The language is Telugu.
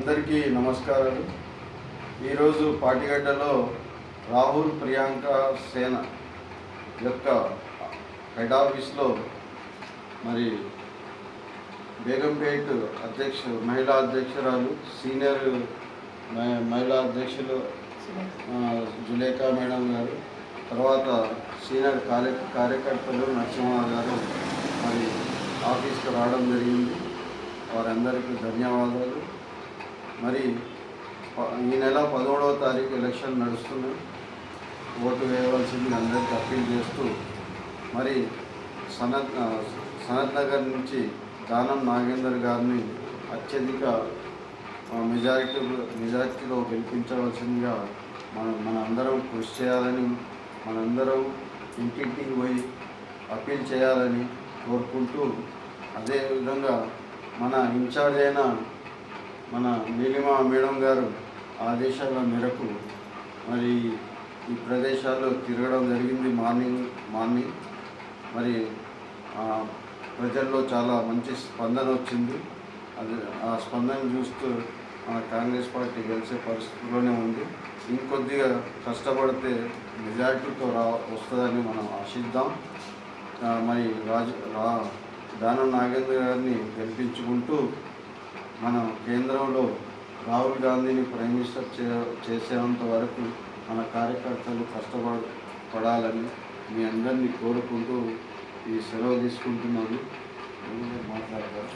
అందరికీ నమస్కారాలు. ఈరోజు పాటిగడ్డలో రాహుల్ ప్రియాంక సేన యొక్క హెడ్ ఆఫీస్లో మరి బేగంపేట్ మహిళా అధ్యక్షురాలు సీనియర్ మహిళా అధ్యక్షులు జులేఖా మేడం గారు, తర్వాత సీనియర్ కార్యకర్తలు నరసింహ గారు మరి ఆఫీస్కి రావడం జరిగింది. వారందరికీ ధన్యవాదాలు. మరి ఈ నెల 11వ తారీఖు ఎలక్షన్ నడుస్తున్నాయి. ఓటు వేయవలసింది అందరికీ అప్పీల్ చేస్తూ మరి సనత్ నగర్ నుంచి దానం నాగేందర్ గారిని అత్యధిక మెజారిటీలో గెలిపించవలసిందిగా మనందరం కృషి చేయాలని, మనందరం ఇంటింటికి పోయి అప్పీల్ చేయాలని కోరుకుంటూ, అదేవిధంగా మన ఇన్ఛార్జ్ అయిన మన నీలిమా మేడం గారు ఆదేశాల మేరకు మరి ఈ ప్రదేశాల్లో తిరగడం జరిగింది. మార్నింగ్ మరి ప్రజల్లో చాలా మంచి స్పందన వచ్చింది. ఆ స్పందన చూస్తూ మన కాంగ్రెస్ పార్టీ గెలిచే పరిస్థితిలోనే ఉంది. ఇంకొద్దిగా కష్టపడితే మెజారిటీతో వస్తుందని మనం ఆశిద్దాం. మరి దానం నాగేంద్ర గారిని గెలిపించుకుంటూ మనం కేంద్రంలో రాహుల్ గాంధీని ప్రైమ్ మినిస్టర్ చేసేంత వరకు మన కార్యకర్తలు కష్టపడాలని మీ అందరినీ కోరుకుంటూ ఈ సెలవు తీసుకుంటున్నాను. మాట్లాడతారు.